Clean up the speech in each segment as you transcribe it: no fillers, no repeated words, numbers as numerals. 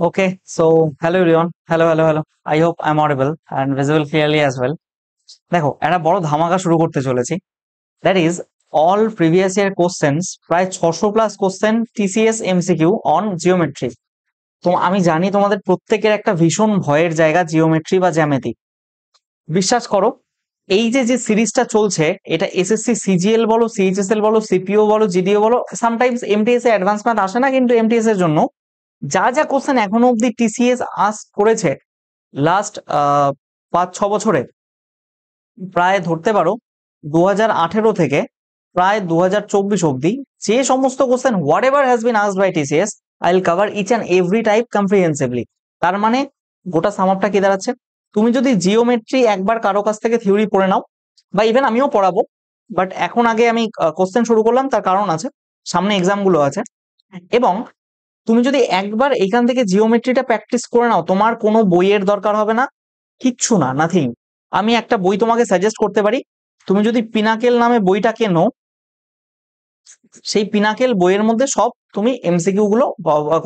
Okay, so hello everyone. Hello. I hope I'm audible and visible clearly as well. দেখো একটা বড় ধামাকা শুরু করতে চলেছি। That is all previous year questions, প্রায় 600 plus question TCS MCQ on geometry. তো আমি জানি তোমাদের প্রত্যেকের একটা ভীষণ ভয়ের জায়গা জিওমেট্রি বা জ্যামিতি। বিশ্বাস করো, এই যে সিরিজটা চলছে, এটা এসএসসি সিজিএল বলো, সিএইচএসএল বলো, সিপিও বলো, জিডিও বলো, সামটাইমস এমটিএস এ অ্যাডভান্স ম্যাথ আসে না, কিন্তু এমটিএস এর জন্য যা কোশ্চেন এখনো অব্দি টিসিএস আস্ক করেছে লাস্ট 5-6 বছরে, প্রায় ধরতে পারো 2018 থেকে প্রায় 2024 অব্দি, যে সমস্ত question whatever has been asked by TCS, I will cover each and every type comprehensively. তার মানে গোটা সাম আপটা কি দাঁড়াচ্ছে, তুমি যদি জিওমেট্রি একবার কারো কাছ থেকে থিওরি পড়ে নাও, বা ইভেন আমিও পড়াবো, বাট এখন আগে আমি কোশ্চেন শুরু করলাম, তার কারণ আছে, সামনে এক্সাম গুলো আছে। এবং তুমি যদি একবার এখান থেকে জিওমেট্রিটা প্র্যাকটিস করে নাও, তোমার কোনো বইয়ের দরকার হবে না, কিচ্ছু না, নাথিং। আমি একটা বই তোমাকে সাজেস্ট করতে পারি, তুমি যদি পিনাকেল নামে বইটা কেনো, সেই পিনাকেল বইয়ের মধ্যে সব তুমি এমসিকিউ গুলো,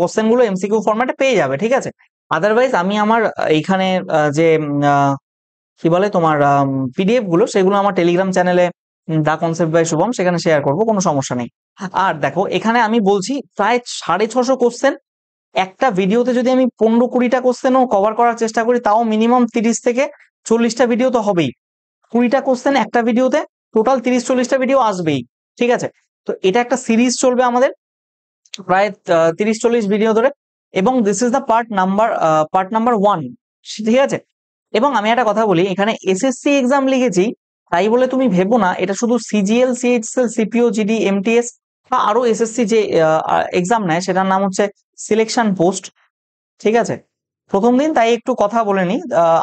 কোশ্চেন গুলো এমসিকিউ ফরম্যাটে পেয়ে যাবে, ঠিক আছে। আদারওয়াইজ আমি আমার এইখানে যে কি বলে তোমার পিডিএফ গুলো, সেগুলো আমার টেলিগ্রাম চ্যানেলে দা কনসেপ্ট বাই শুভম, সেখানে শেয়ার করবো, কোনো সমস্যা নেই। আর দেখো, এখানে আমি বলছি প্রায় 650 কোশ্চেন একটা ভিডিওতে। যদি আমি 15-20টা কোশ্চেনও কভার করার চেষ্টা করি, তাও মিনিমাম 30 থেকে 40টা ভিডিও তো হবেই। 20টা কোশ্চেন একটা ভিডিওতে, টোটাল 30-40টা ভিডিও আসবেই, ঠিক আছে। তো এটা একটা সিরিজ চলবে আমাদের প্রায় 30-40 ভিডিও ধরে, এবং this is the part number 1, ঠিক আছে। এবং আমি একটা কথা বলি, এখানে এসএসসি এক্সাম লিখেছি তাই বলে তুমি ভেবো না এটা শুধু CGL, CHSL, CPO, GD, MTS বা আরো এসএসসি যে এক্সাম নেয়, সেটার নাম হচ্ছে সিলেকশন পোস্ট, ঠিক আছে। প্রথম দিন তাই একটু কথা বলে নি,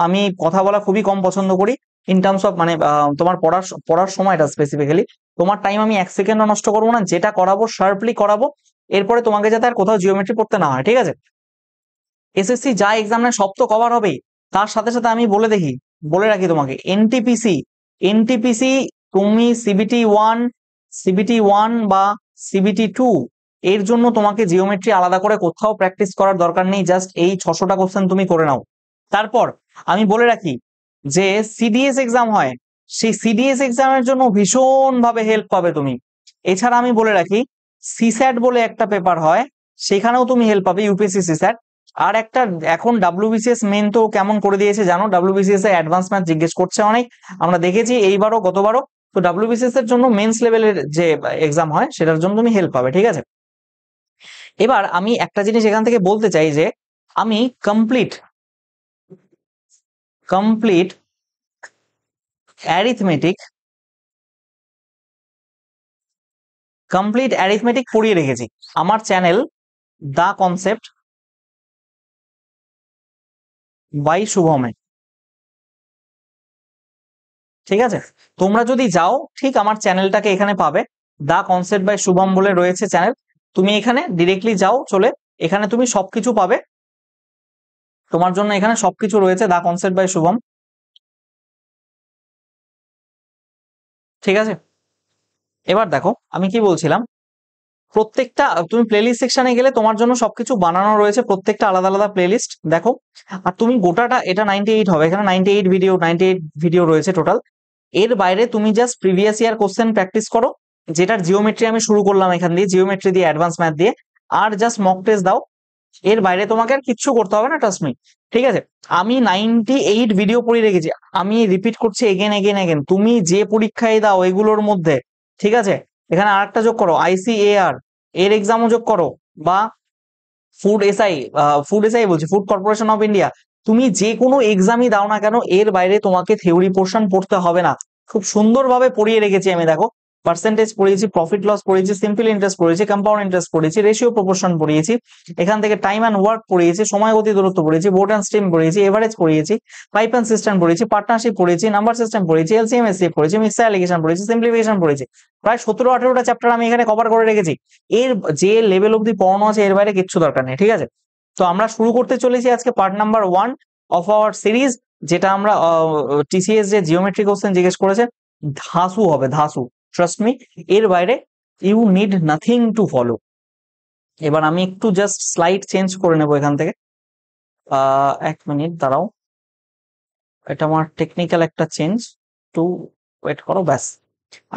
আমি কথা বলা খুবই কম পছন্দ করি ইন টার্মস অফ, মানে তোমার পড়ার সময়টা স্পেসিফিক্যালি। তোমার টাইম আমি 1 সেকেন্ডও নষ্ট করবো না, যেটা করাবো শার্পলি করাবো, এরপরে তোমাকে যাতে আর কোথাও জিওমেট্রি পড়তে না হয়, ঠিক আছে। এসএসসি যা এক্সাম নেয় সব তো কভার হবে, তার সাথে সাথে আমি বলে রাখি তোমাকে, এনটিপিসি তুমি সিবিটি 1 বা সিবিটি 2 এর জন্য তোমাকে জিওমেট্রি আলাদা করে কোথাও প্র্যাকটিস করার দরকার নেই, জাস্ট এই 600টা কোশ্চেন তুমি করে নাও। তারপর আমি বলে রাখি, যে সিডিএস এক্সাম হয়, সেই সিডিএস এক্সামের জন্য ভীষণ ভাবে হেল্প পাবে তুমি। এছাড়া আমি বলে রাখি, সিস্যাট বলে একটা পেপার হয়, সেখানেও তুমি হেল্প পাবে, ইউপিএসসি সিস্যাট। আর একটা, এখন ডাব্লিউবিসিএস মেন তো কেমন করে দিয়েছে জানো, ডাব্লিউবিসিএস এর অ্যাডভান্স ম্যাথ জিজ্ঞেস করছে অনেক, আমরা দেখেছি এইবারও গতবারও। তো ডাব্লিউবিসিএস এর জন্য মেন্স লেভেলের যে এক্সাম হয়, সেটার জন্য তুমি হেল্প পাবে, ঠিক আছে। এবার আমি একটা জিনিস এখান থেকে বলতে চাই, যে আমি কমপ্লিট অ্যারিথমেটিক পড়িয়ে রেখেছি আমার চ্যানেল দা কনসেপ্ট বাই শুভমে, ঠিক আছে। তোমরা যদি যাও, ঠিক আমার চ্যানেলটাকে এখানে পাবে, দা কনসেপ্ট বাই শুভম বলে রয়েছে চ্যানেল। তুমি এখানে ডিরেক্টলি যাও, চলে এখানে তুমি সবকিছু পাবে, তোমার জন্য এখানে সবকিছু রয়েছে, দা কনসেপ্ট বাই শুভম, ঠিক আছে। এবার দেখো আমি কি বলছিলাম, প্রত্যেকটা তুমি প্লেলিস্ট সেকশনে গেলে তোমার জন্য সবকিছু বানানো রয়েছে, প্রত্যেকটা আলাদা আলাদা প্লেলিস্ট দেখো। আর তুমি গোটাটা, এটা 98 হবে, এখানে 98 ভিডিও রয়েছে টোটাল। এর বাইরে তুমি just previous year question practice করো, যেটার জিওমেট্রি আমি শুরু করলাম এখান দিয়ে, জিওমেট্রি দিয়ে, অ্যাডভান্স ম্যাথ দিয়ে, আর জাস্ট মক টেস্ট দাও। এর বাইরে তোমাকে আর কিচ্ছু করতে হবে না, ট্রাস্ট মি, ঠিক আছে। আমি 98 ভিডিও পড়িয়ে রেখেছি, আমি রিপিট করছি এগেন, তুমি যে পরীক্ষায় দাও এগুলোর মধ্যে, ঠিক আছে। এখানে আরেকটা যোগ করো, আইসিএআর এর এক্সামও যোগ করো, বা ফুড এসআই বলছি, ফুড কর্পোরেশন অফ ইন্ডিয়া, তুমি যে কোনো এক্সামই দাও না কেন, এর বাইরে তোমাকে থিওরি পোর্শন পড়তে হবে না। খুব সুন্দরভাবে পড়িয়ে রেখেছি আমি, দেখো, পার্সেন্টেজ পড়িয়েছি, প্রফিট লস পড়িয়েছি, সিম্পল ইন্টারেস্ট পড়িয়েছি, কম্পাউন্ড ইন্টারেস্ট পড়িয়েছি, রেশিও প্রপোর্শন পড়িয়েছি, এখান থেকে টাইম অ্যান্ড ওয়ার্ক পড়িয়েছি, সময় গতি দূরত্ব পড়িয়েছি, বোর্ড অ্যান্ড স্ট্রিম পড়িয়েছি, এভারেজ পড়িয়েছি, পাইপ অ্যান্ড সিস্টেম পড়িয়েছি, পার্টনারশিপ পড়িয়েছি, নাম্বার সিস্টেম পড়িয়েছি, এলসিএম এসসিএফ পড়িয়েছি, মিক্সার অ্যালিগেশন পড়িয়েছি, সিম্পলিফিকেশন পড়িয়েছি। প্রায় 17-18টা চ্যাপ্টার আমি এখানে কভার করে রেখেছি। এর যে লেভেল অব্দি পড়ানো আছে, এর বাইরে কিচ্ছু দরকার নেই, ঠিক আছে। তো আমরা শুরু করতে চলেছি আজকে part number 1 of our series, যেটা আমরা টিসিএস যে জিওমেট্রি কোশ্চেন জিজ্ঞেস করেছে, ধাসু হবে, ধাসু, ট্রাস্ট মি। এর বাইরে you need nothing to follow. এবার আমি একটু জাস্ট স্লাইড চেঞ্জ করে নেবো এখান থেকে, এক মিনিট দাঁড়াও, এটা আমার টেকনিক্যাল একটা চেঞ্জ, টু ওয়েট করো, ব্যাস।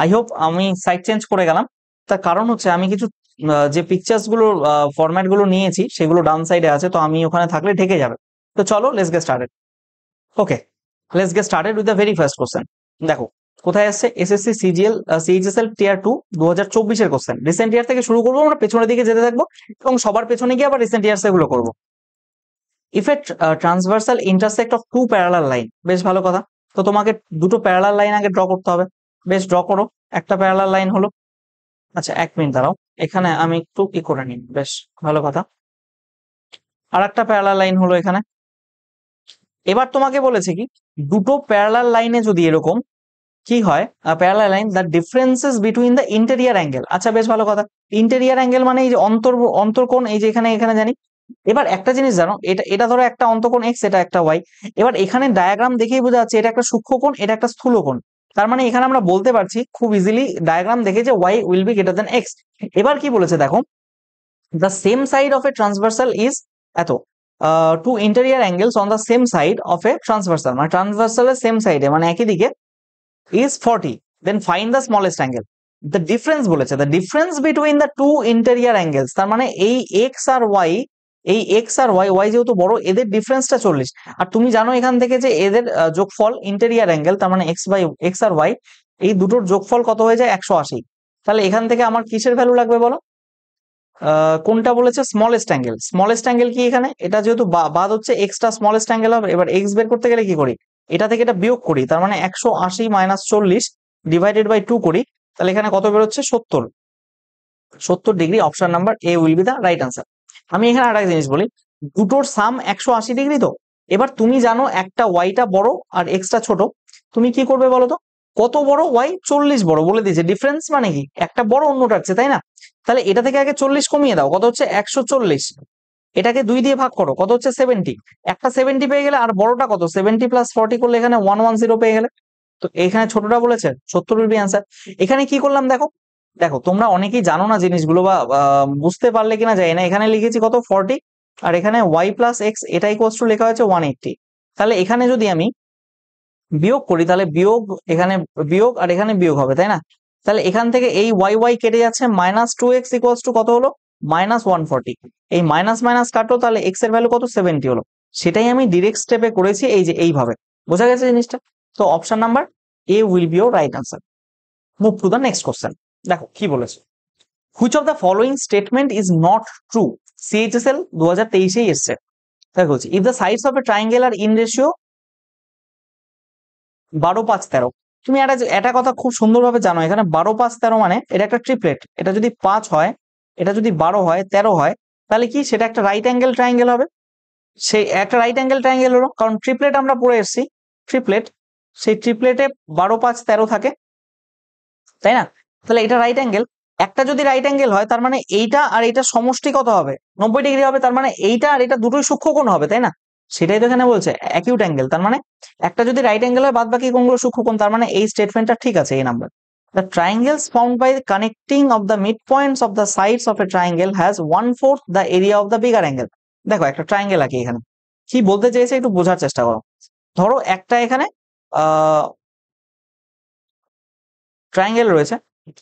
আই হোপ আমি সাইড চেঞ্জ করে গেলাম। তার কারণ হচ্ছে আমি কিছু যে পিকচার্স গুলো ফরম্যাট গুলো নিয়েছি সেগুলো ডান সাইডে আছে, তো আমি ওখানে থাকলে ঢেকে যাবে। তো চলো let's get started. Okay, let's get started with the very first question. দেখো কোথায় আসছে, এসএসসি সিজিএল সিএইচএসএল টিয়ার 2 2024 কোশ্চেন। রিসেন্ট ইয়ার থেকে শুরু করবো, আমরা পেছনের দিকে যেতে থাকবো এবং সবার পেছনে গিয়ে আবার রিসেন্ট ইয়ার্স এগুলো করবো। If a transversal intersect of two parallel line, বেশ ভালো কথা। তো তোমাকে দুটো প্যারালাল লাইন আগে ড্র করতে হবে। বেশ, ড্র করো। একটা প্যারালাল লাইন হলো। আচ্ছা এক মিনিট দাঁড়াও, এখানে আমি একটু কি করে নিই, বেশ ভালো কথা। আর একটা প্যারালাল লাইন হলো এখানে। এবার তোমাকে বলেছে কি, দুটো প্যারালাল লাইনে যদি এরকম কি হয়, parallel line the differences between the interior angle. আচ্ছা বেশ ভালো কথা। ইন্টেরিয়ার অ্যাঙ্গেল মানে এই যে অন্তর্কোণ, এই যে এখানে এখানে জানি। এবার একটা জিনিস জানো, এটা এটা ধরো একটা অন্তকোণ এক্স, এটা একটা ওয়াই। এবার এখানে ডায়াগ্রাম দেখেই বোঝা যাচ্ছে এটা একটা সূক্ষ্মকোণ, এটা একটা স্থূলকোণ। তার মানে এখানে আমরা বলতে পারছি খুব ইজিলি ডায়াগ্রাম দেখে যে why will be greater than x. এবার কি বলেছে দেখো, the same side of a transversal is এত two interior angles on the same side of a transversal, মানে ট্রান্সভার্সাল এর সেম সাইডে মানে একই দিকে is 40, then find the smallest angle. The difference বলেছে, the difference between the two interior angles, তার মানে এই x আর y, এই x আর y যেহেতু বড়, এদের ডিফারেন্সটা 40। আর তুমি জানো এখান থেকে যে এদের যোগফল ইন্টেরিয়ার অ্যাঙ্গেল, তার মানে x আর y, এই দুটোর যোগফল কত হয়ে যায় 180। তাহলে এখান থেকে আমার কিসের ভ্যালু লাগবে বলো, কোনটা বলেছে, স্মলেস্ট অ্যাঙ্গেল। স্মলেস্ট অ্যাঙ্গেল কি এখানে, এটা যেহেতু বাদ হচ্ছে এক্সটা স্মলেস্ট অ্যাঙ্গেল হবে। এবার এক্স বের করতে গেলে কি করি, এটা থেকে এটা বিয়োগ করি, তার মানে 180 মাইনাস 40 ডিভাইডেড বাই 2 করি। তাহলে এখানে কত বেরোচ্ছে, 70 degree. Option number A will be the right answer. আমি এখানে আরেকটা জিনিস বলি, দুটোর সাম 180 ডিগ্রি। তো এবার তুমি জানো একটা ওয়াইটা বড় আর এক্সটা ছোট, তুমি কি করবে বলো তো, কত বড় ওয়াই, 40 বড় বলে দিয়েছে। ডিফারেন্স মানে কি, একটা বড় অন্যটা আছে, তাই না? তাহলে এটা থেকে আগে 40 কমিয়ে দাও, কত হচ্ছে 140। এটাকে 2 দিয়ে ভাগ করো, কত হচ্ছে 70। একটা 70 পেয়ে গেলে, আর বড়টা কত, 70 প্লাস 40 করলে এখানে 110 পেয়ে গেলে। তো এখানে ছোটটা বলেছে 70 উইল বি অ্যান্সার। এখানে কি করলাম দেখো, দেখো তোমরা অনেকেই জানো না জিনিসগুলো, বা বুঝতে পারলে কিনা যায় না। এখানে লিখেছি কত 40, আর এখানে ওয়াই প্লাস এক্স, এটা ইকুয়ালস টু লেখা হয়েছে 180। তাহলে এখানে যদি আমি বিয়োগ করি, তাহলে বিয়োগ, এখানে বিয়োগ আর এখানে বিয়োগ হবে, তাই না? তাহলে এখান থেকে এই ওয়াই ওয়াই কেটে যাচ্ছে, মাইনাস 2x ইকুয়ালস টু কত হলো, মাইনাস 140। এই মাইনাস মাইনাস কাটলো, তাহলে এক্স এর ভ্যালু কত, 70 হলো। সেটাই আমি ডিরেক্ট স্টেপে করেছি, এই যে এইভাবে। বোঝা গেছে জিনিসটা? তো option number A will be your right answer. Move to the next question. দেখো কি বলেছে, which of the following statement is not true. CHSL 2023 এসছে। তাই বলছি, if the sides of a triangle are in ratio 12, 5, 13। তুমি একটা কথা খুব সুন্দরভাবে জানো, এখানে 12, 5, 13 মানে এটা একটা ট্রিপলেট। এটা যদি 5 হয়, এটা যদি 12 হয়, 13 হয়, তাহলে কি সেটা একটা রাইট অ্যাঙ্গেল ট্রায়াঙ্গেল হবে। সেই একটা রাইট অ্যাঙ্গেল ট্রায়াঙ্গেল হলো, কারণ ট্রিপলেট আমরা পড়ে এসেছি। ট্রিপলেট, সেই ট্রিপলেটে 12, 5, 13 থাকে, তাই না? তাহলে এটা রাইট অ্যাঙ্গেল। একটা যদি রাইট অ্যাঙ্গেল হয়, তার মানে এইটা আর এইটা সমষ্টি কত হবে, 90 ডিগ্রি হবে। তার মানে এইটা আর এটা দুটোই সূক্ষ্মকোণ হবে, তাই না? সেটাই তো এখানে বলছে অ্যাকিউট অ্যাঙ্গেল। তার মানে একটা যদি রাইট অ্যাঙ্গেল হয়, বাদ বাকি কোণগুলো সূক্ষ্মকোণ। তার মানে এই স্টেটমেন্টটা ঠিক আছে, এই number. The triangles found by connecting of the mid points of the sides of a triangle has 1/4 the area of the bigger angle. দেখো একটা ট্রায়াঙ্গেল আঁকি, এখানে কি বলতে চেয়েছে একটু বোঝার চেষ্টা করো। ধরো একটা এখানে আহ ট্রায়াঙ্গেল রয়েছে।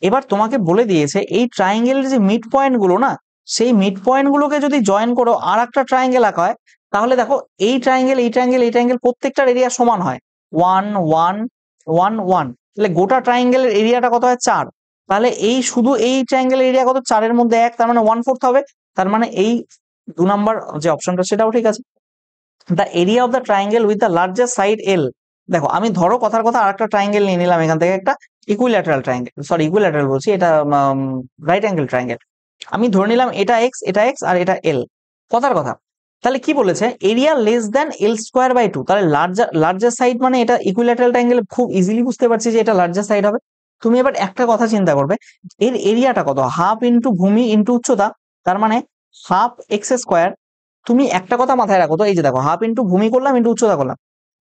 এবার তোমাকে বলে দিয়েছে এই ট্রায়াঙ্গেলের যে মিড পয়েন্ট গুলো না, সেই মিড পয়েন্ট গুলোকে যদি জয়েন করো আর একটা ট্রায়াঙ্গেল আঁকা হয়, তাহলে দেখো এই ট্রায়াঙ্গেল, এই ট্রায়াঙ্গেল, এই ট্রায়াঙ্গেল প্রত্যেকটার এরিয়া সমান হয় 1 1 1 1। তাহলে গোটা ট্রায়াঙ্গেলের এরিয়াটা কত হয়, 4। তাহলে এই শুধু এই ট্রায়াঙ্গেলের এরিয়া কত, 4 এর মধ্যে 1, তার মানে 1/4 হবে। তার মানে এই 2 নাম্বার যে অপশনটা সেটাও ঠিক আছে। The area of the triangle with the largest side এল। দেখো আমি ধরো কথার কথা আরেকটা ট্রায়াঙ্গেল নিয়ে নিলাম এখান থেকে, একটা ইকুইল্যাটারাল ট্রায়াঙ্গেল, সরি ইকুইল্যাটারাল বলছি, এটা রাইট অ্যাঙ্গেল ট্রায়াঙ্গেল। আমি ধরে নিলাম এটা এক্স, এটা এক্স, আর এটা এল। কথার কথা, তাহলে কি বলেছে, area less than L square by 2। তাহলে লার্জেস্ট সাইড মানে এটা ইকুইল্যাটারাল ট্রায়াঙ্গেল, খুব ইজিলি বুঝতে পারছি যে এটা লার্জেস্ট সাইড হবে। তুমি এবার একটা কথা চিন্তা করবে, এর এরিয়াটা কত, হাফ ইন্টু ভূমি ইন্টু উচ্চতা, তার মানে হাফ এক্স স্কোয়ার। তুমি একটা কথা মাথায় রাখো তো, এই যে দেখো হাফ ইন্টু ভূমি করলাম ইন্টু উচ্চতা করলাম।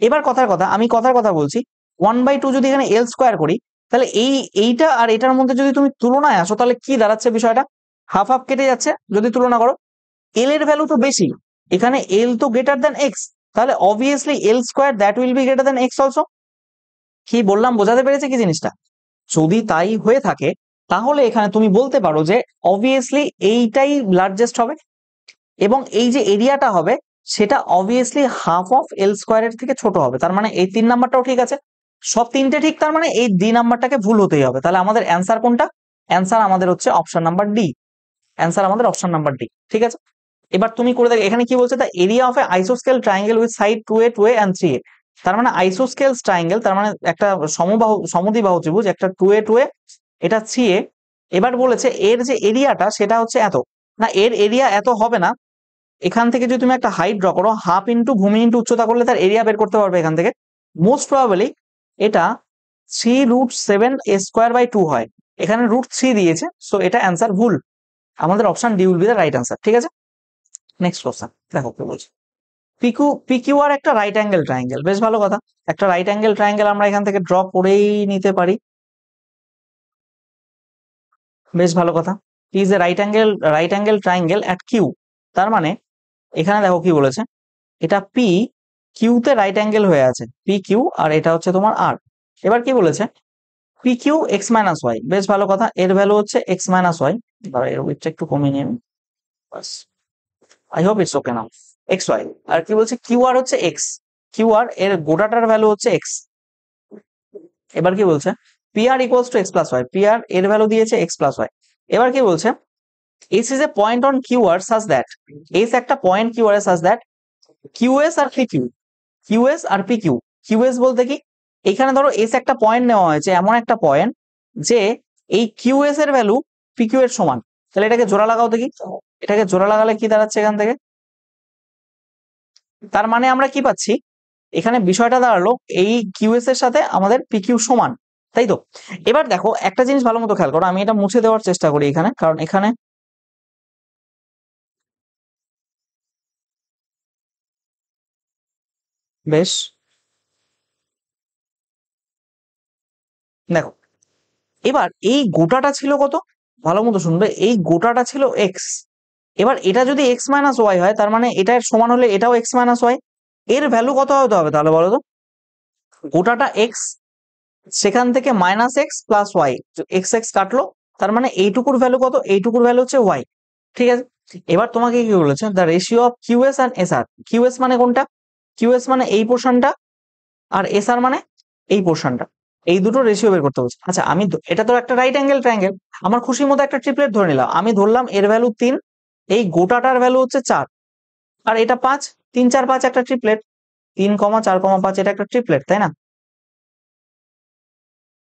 এবার কথার কথা, আমি কথার কথা বলছি, 1/2 যদি এখানে এল স্কোয়ার করি, তাহলে এইটা আর এটার মধ্যে যদি তুমি তুলনায় আসো, তাহলে কি দাঁড়াচ্ছে বিষয়টা, হাফ হাফ কেটে যাচ্ছে যদি তুলনা করো। এল এর ভ্যালু তো বেশি, এখানে এল তো গ্রেটার দ্যান এক্স, তাহলে obviously L square that will be greater than x also. কি বললাম, বোঝাতে পেরেছে কি জিনিসটা? যদি তাই হয়ে থাকে তাহলে এখানে তুমি বলতে পারো যে অবভিয়াসলি এইটাই লার্জেস্ট হবে, এবং এই যে এরিয়াটা হবে সেটা অবভিয়াসলি হাফ অফ এল স্কোয়ারের থেকে ছোট হবে। তার মানে এই 3 নাম্বারটাও ঠিক আছে, সব তিনটে ঠিক, তার মানে এই ডি নাম্বারটাকে ভুল হতেই হবে। তাহলে আমাদের অ্যান্সার কোনটা? অ্যান্সার আমাদের হচ্ছে অপশন নাম্বার ডি। অ্যান্সার আমাদের অপশন নাম্বার ডি, ঠিক আছে। এবার তুমি করে দেখো এখানে কি বলছে, দ্য এরিয়া অফ এ আইসোস্কেল triangle with side 2a 2a and 3a। তার মানে আইসোস্কেল ট্রায়াঙ্গেল তার মানে একটা সমদ্বিবাহু ত্রিভুজ, একটা 2a 2a, এটা 3a। এবার বলেছে এর যে এরিয়াটা সেটা হচ্ছে এত, না এর এরিয়া এত হবে না। এখান থেকে যদি তুমি একটা হাইট ড্র করো, হাফ ইন্টু ভূমি ইন্টু উচ্চতা করলে তার এরিয়া বের করতে পারবে এখান থেকে। মোস্ট প্রবাবলি এটা 3√7a² 2 হয়, এখানে √3 দিয়েছে, সো এটা অ্যান্সার ভুল। আমাদের option D will be the right answer, ঠিক আছে। নেক্সট কোশ্চেন দেখো কি বলছে। পিকিউ আর একটা রাইট অ্যাঙ্গেল ট্রায়াঙ্গেল, বেশ ভালো কথা। একটা রাইট অ্যাঙ্গেল ট্রায়াঙ্গেল আমরা এখান থেকে ড্র করেই নিতে পারি, বেশ ভালো কথা। Is a right angle triangle at Q. তার মানে এখানে দেখো কি বলেছে, এটা পি কিউতে রাইট অ্যাঙ্গেল হয়ে আছে, পি কিউ, আর এটা হচ্ছে তোমার আর। এবার কি বলেছে, P Q X minus Y, বেশ ভালো কথা। এর ভ্যালু হচ্ছে এক্স মাইনাস ওয়াই, এর উইথটা একটু কমিয়ে নিয়ে বাস, I hope it's okay now. X Y, আর কি বলছে কিউ আর হচ্ছে এক্স, কিউ আর এর গোটাটার ভ্যালু হচ্ছে এক্স। এবার কি বলছে, P R equals to X plus Y, P R এর ভ্যালু দিয়েছে এক্স প্লাস ওয়াই। এবার কি বলছে, S is a point on Q R such that, S একটা point Q R such that QS আর পি কিউ, কিউএস আর P Q. QS বলতে কি, এখানে ধরো এস একটা পয়েন্ট নেওয়া হয়েছে, এমন একটা পয়েন্ট যে এই কিউএস এর ভ্যালু পি কিউ এর সমান। তাহলে এটাকে জোড়া লাগাও দেখি, এটাকে জোড়া লাগালে কি দাঁড়াচ্ছে এখান থেকে? তার মানে আমরা কি পাচ্ছি, এখানে বিষয়টা দাঁড়ালো এই কিউএস এর সাথে আমাদের পি কিউ সমান, তাই তো। এবার দেখো একটা জিনিস ভালো মতো খেয়াল করো, আমি এটা মুছে দেওয়ার চেষ্টা করি এখানে, কারণ এখানে বেশ, দেখো এবার এই গোটাটা ছিল কত, ভালো মতো শুনবে, এই গোটাটা ছিল এক্স। এবার এটা যদি এক্স মাইনাস ওয়াই হয়, তার মানে এটার সমান হলে এটাও এক্স মাইনাস ওয়াই। এর ভ্যালু কত হতে হবে তাহলে বলো তো? গোটাটা এক্স, সেখান থেকে minus X plus Y, X X কাটলো, তার মানে এইটুকুর ভ্যালু কত? এইটুকুর ভ্যালু হচ্ছে ওয়াই, ঠিক আছে। এবার তোমাকে কি বলেছে, the ratio of QS and S R. QS মানে কোনটা? কিউএস মানে এই পোর্শনটা, আর এস আর মানে এই পোর্শনটা, এই দুটো রেশিও বের করতে বলছে। আচ্ছা আমি এটা তো একটা রাইট অ্যাঙ্গেল ট্রায়াঙ্গেল, আমার খুশির মতো একটা ট্রিপলেট ধরে নিলাম, আমি ধরলাম এর ভ্যালু 3, এই গোটাটার ভ্যালু হচ্ছে 4, আর এটা 5, 3 4 5 একটা ট্রিপলেট, 3,4,5 এটা একটা ট্রিপলেট, তাই না?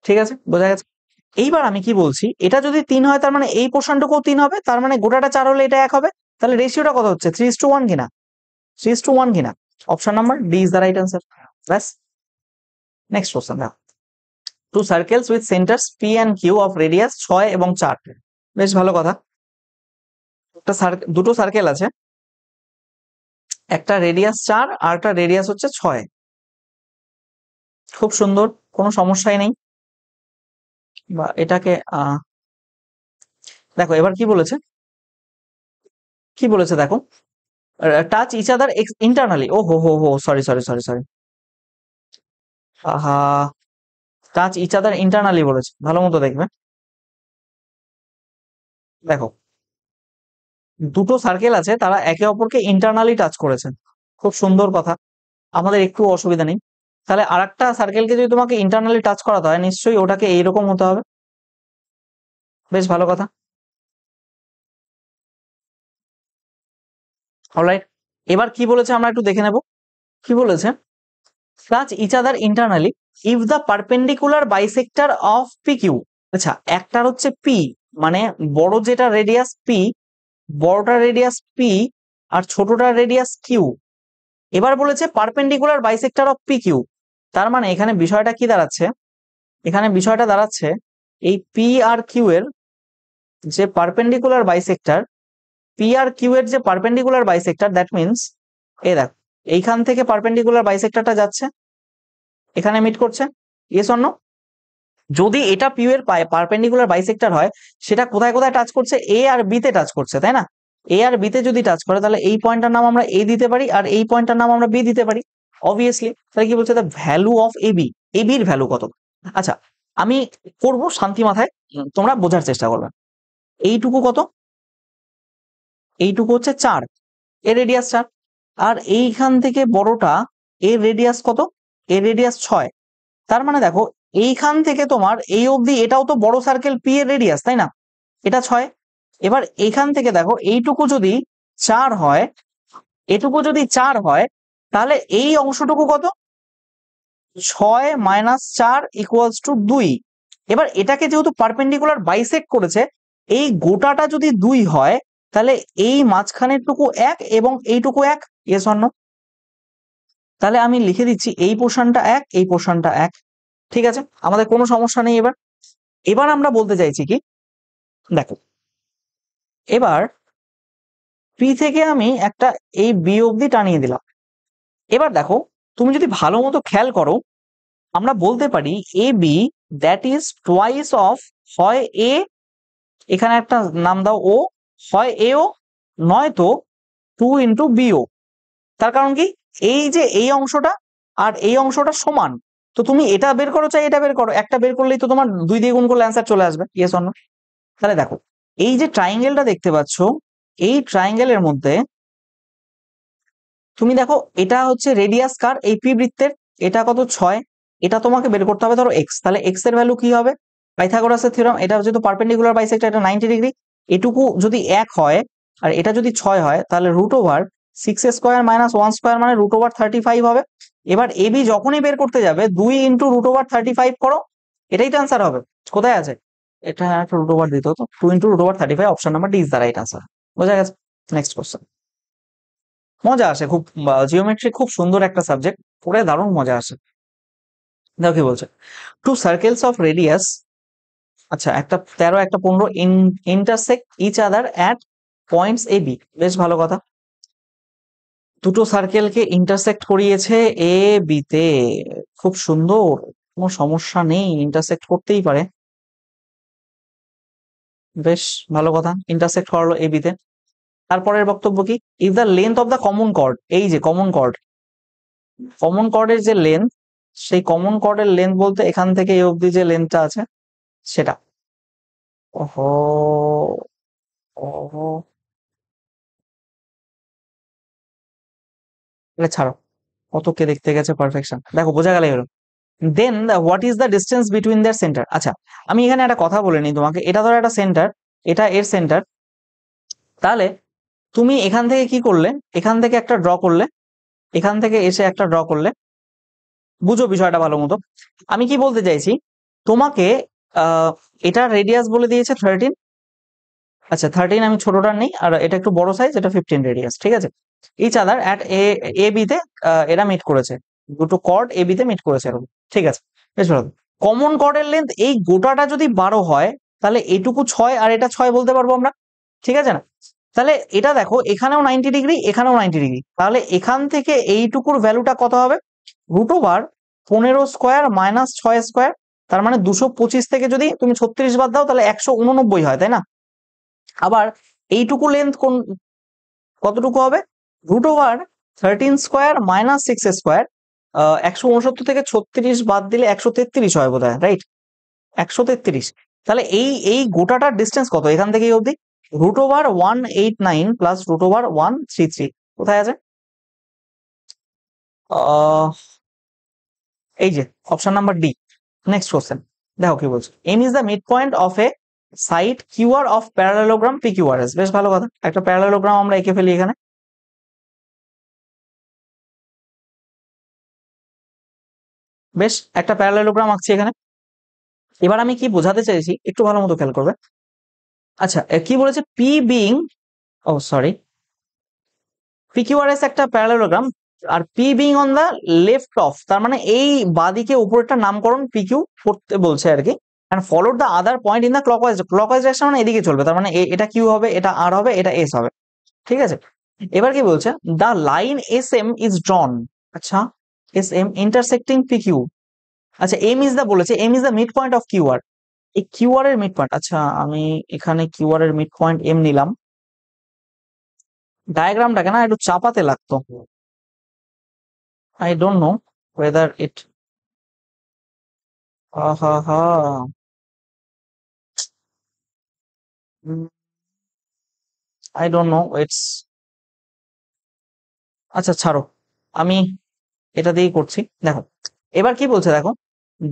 ঠিক আছে, বোঝা গেছে। এইবার আমি কি বলছি, এটা যদি 3 হয় তার মানে এই পোর্শনটুকুও 3 হবে, তার মানে গোটাটা 4 হলে এটা 1 হবে। তাহলে রেশিওটা কত হচ্ছে, 3:1 কিনা? 3:1 কিনা? Option number D is the right answer. ব্যাস, নেক্সট কোশ্চেন দেখো। Two circles with centres P and Q of radius 6 এবং 4, বেশ ভালো কথা। দুটো সার্কেল আছে, একটা রেডিয়াস 4 আর একটা রেডিয়াস হচ্ছে 6, খুব সুন্দর, কোনো সমস্যাই নেই। বা এটাকে দেখো এবার কি বলেছে, কি বলেছে দেখো, টাচ ইচ আদার ইন্টারনালি, ও হো হো হো, সরি সরি সরি সরি, আহা, টাচ ইচ আদার ইন্টারনালি বলেছে, ভালো মতো দেখবে। দেখো দুটো সার্কেল আছে, তারা একে অপরকে ইন্টারনালি টাচ করেছে, খুব সুন্দর কথা, আমাদের একটু অসুবিধা নেই। তাহলে আরেকটা সার্কেলকে যদি তোমাকে ইন্টারনালি টাচ করাতে হয়, নিশ্চয়ই ওটাকে এইরকম হতে হবে, বেশ ভালো কথা। অলরাইট, এবার কি বলেছে আমরা একটু দেখে নেব। কি বলেছে, touch each other internally if the perpendicular bisector of P Q. আচ্ছা, একটার হচ্ছে পি, মানে বড় যেটা রেডিয়াস পি, বড়টার রেডিয়াস পি, আর ছোটটার রেডিয়াস কিউ। এবার বলেছে perpendicular bisector of P Q. তার মানে এখানে বিষয়টা কি দাঁড়াচ্ছে, এখানে বিষয়টা দাঁড়াচ্ছে এই পি আর কিউ এর যে perpendicular bisector, P R Q এর যে পারপেন্ডিকুলার বাইসেক্টর, দ্যাট মিনস এই দেখ, এইখান থেকে পারপেন্ডিকুলার বাইসেক্টরটা যাচ্ছে, এখানে মিট করছে, ইয়েস অর নো? যদি এটা পিউ এর পারপেন্ডিকুলার বাইসেক্টর হয়, সেটা কোথায় কোথায় টাচ করছে, এ আর বি তে টাচ করছে, তাই না? এ আর বি তে যদি টাচ করে তাহলে এই পয়েন্টটার নাম আমরা এ দিতে পারি আর এই পয়েন্টটার নাম আমরা বি দিতে পারি অবভিয়াসলি। তাহলে কি বলছে, দ্য ভ্যালু অফ এবি, এবির ভ্যালু কত। আচ্ছা আমি করব শান্তি মাথায়, তোমরা বোঝার চেষ্টা করবে। এইটুকু কত, এইটুকু হচ্ছে 4, এর রেডিয়াস 4। আর এইখান থেকে বড়টা, এর রেডিয়াস কত, এর রেডিয়াস 6। তার মানে দেখো এইখান থেকে তোমার এই অবধি এটাও তো বড় সার্কেল পি এর রেডিয়াস, তাই না, এটা 6। এবার এখান থেকে দেখো এইটুকু যদি 4 হয়, এটুকু যদি 4 হয়, তাহলে এই অংশটুকু কত, 6 - 4 = 2। এবার এটাকে যেহেতু পারপেন্ডিকুলার বাইসেক্ট করেছে, এই গোটাটা যদি 2 হয় তাহলে এই মাঝখানের টুকু 1 এবং এইটুকু 1, ইয়েস অর নো। তাহলে আমি লিখে দিচ্ছি এই পোর্শনটা 1, এই পোর্শনটা 1। ঠিক আছে, আমাদের কোনো সমস্যা নেই। এবার এবার আমরা বলতে চাইছি কি, দেখো এবার পি থেকে আমি একটা এই বি অবধি টানিয়ে দিলাম। এবার দেখো তুমি যদি ভালো মতো খেয়াল করো, আমরা বলতে পারি A B that is twice of, হয় এ, এখানে একটা নাম দাও ও, হয় এ ও, নয়তো 2 × বিও। তার কারণ কি, এই যে এই অংশটা আর এই অংশটা সমান, তো তুমি এটা বের করো চাই এটা বের করো, একটা বের করলেই তো তোমার 2 দিয়ে গুণ করলে অ্যান্সার চলে আসবে, ইয়েস অর নো। তাহলে দেখো এই যে ট্রাইঙ্গেলটা দেখতে পাচ্ছ, এই ট্রাইঙ্গেলের মধ্যে তুমি দেখো এটা হচ্ছে রেডিয়াস কার, এই পি বৃত্তের, এটা কত 6, এটা তোমাকে বের করতে হবে ধরো এক্স, তাহলে এক্স এর ভ্যালু কি হবে, পাইথাগোরাসের থিওরেম, এটা যেহেতু পারপেন্ডিকুলার বাইসেক্টর, এটা 90 ডিগ্রি, এটুকু যদি 1 হয় আর এটা যদি 6 হয় তাহলে √6² - 1² মানে √35 হবে। এবার এবি যখনই বের করতে যাবে 2 × √35 করো, এটাই তো অ্যান্সার হবে। কোথায় আছে, এটা একটা √, দিত তো 2 × √35, option number D is the right answer. বোঝা গেছে। Next question. মজা আসে খুব, জিওমেট্রি খুব সুন্দর একটা সাবজেক্ট, পড়ে দারুণ মজা আসে। দেখো কি বলছে, টু সার্কেলস অফ রেডিয়াস, আচ্ছা একটা 13 একটা 15 intersect each other at points A B, বেশ ভালো কথা। দুটো সার্কেলকে ইন্টারসেক্ট করিয়েছে এ বি তে, খুব সুন্দর, কোনো সমস্যা নেই, ইন্টারসেক্ট করতেই পারে, বেশ ভালো কথা, ইন্টারসেক্ট করলো এ বি তে। তারপরের বক্তব্য কি, is the length of the common chord, এই যে কমন কর্ড, কমন কর্ডের যে লেন্থ, সেই কমন কর্ডের লেন্থ বলতে এখান থেকে এই অবধি যে লেন্থটা আছে সেটা। ওহো, ওহো, এটা ছাড়ো, কত কে দেখতে গেছে পারফেকশন, দেখো বোঝা গেল এলো। Then what is the distance between their centre. আচ্ছা আমি এখানে একটা কথা বলে নিই তোমাকে, এটা ধরো একটা সেন্টার, এটা এর সেন্টার, তাহলে তুমি এখান থেকে কি করলে, এখান থেকে একটা ড্র করলে, এখান থেকে এসে একটা ড্র করলে, বুঝো বিষয়টা ভালো মতো। আমি কি বলতে চাইছি, তোমাকে এটার রেডিয়াস বলে দিয়েছে 13, আচ্ছা 13 আমি ছোটটা নেই, আর এটা একটু বড় সাইজ, এটা 15 রেডিয়াস, ঠিক আছে। Each other at A B তে, এরা মিট করেছে, দুটো কর্ড এ বি তে মিট করেছে এরকম, ঠিক আছে, বেশ ভালো। কমন কর্ডের লেন্থ এই গোটাটা যদি 12 হয় তাহলে এটুকু 6 আর এটা 6 বলতে পারবো আমরা, ঠিক আছে না। তাহলে এটা দেখো এখানেও 90 ডিগ্রি, এখানেও 90 ডিগ্রি, তাহলে এখান থেকে এইটুকুর ভ্যালুটা কত হবে, √15² - 6², তার মানে 225 থেকে যদি তুমি 36 বাদ দাও তাহলে 189 হয়, তাই না। আবার এইটুকু লেন্থ কোন, কতটুকু হবে, √13² - 6², 169 থেকে 36 বাদ দিলে 133 হয় বোধ হয়, রাইট, 133। তাহলে এই এই গোটাটার ডিস্টেন্স কত এখান থেকে এই অবধি, √189 প্লাস √133, কোথায় আছে, এই যে option number D. Next question, দেখো কি বলছে, M is the mid point of a side QR of parallelogram P Q R S, বেশ ভালো কথা, একটা প্যারালেলোগ্রাম আমরা এঁকে ফেলি এখানে, বেশ একটা প্যারালেলোগ্রাম আঁকছি এখানে। এবার আমি কি বোঝাতে চাইছি একটু ভালো মতো খেয়াল করবে। আচ্ছা কি বলেছে, P being, oh sorry, P Q R S একটা প্যারালেলোগ্রাম, আর P being on the left of, তার মানে এই বাদিকে উপরেরটা নামকরণ পি কিউ করতে বলছে আর কি, and followed the other point in the clockwise, clockwise direction মানে এদিকে চলবে, তার মানে এটা কিউ হবে, এটা আর হবে, এটা এস হবে, ঠিক আছে। এবার কি বলছে, the line S M is drawn, আচ্ছা S M intersecting P Q, আচ্ছা এম ইজ দা বলেছে, M is the mid point of Q R, এই কিউ আর এর মিড পয়েন্ট, আচ্ছা আমি এখানে কিউ আর এর মিড পয়েন্ট এম নিলাম, ডায়াগ্রামটাকে না একটু চাপাতে লাগতো। I don't know whether it, হা হা, আই ডোন্ট নো ইটস, আচ্ছা ছাড়ো, আমি এটা দিয়েই করছি। দেখো এবার কি বলছে দেখো,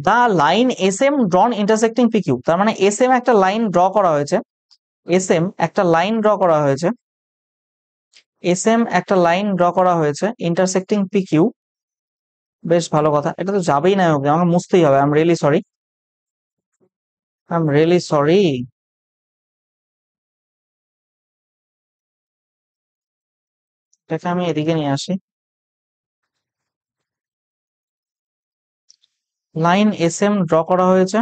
the line S M drawn intersecting PQ, তার মানে এস এম একটা লাইন ড্র করা হয়েছে, এস এম একটা লাইন ড্র করা হয়েছে, এস এম একটা লাইন ড্র করা হয়েছে ইন্টারসেক্টিং পিকিউ। বেশ ভালো কথা, এটা তো যাবেই না, ওকে আমাকে মুছতেই হবে। I am really sorry, I am really sorry. এটাকে আমি এদিকে নিয়ে আসি। লাইন এস এম ড্র করা হয়েছে,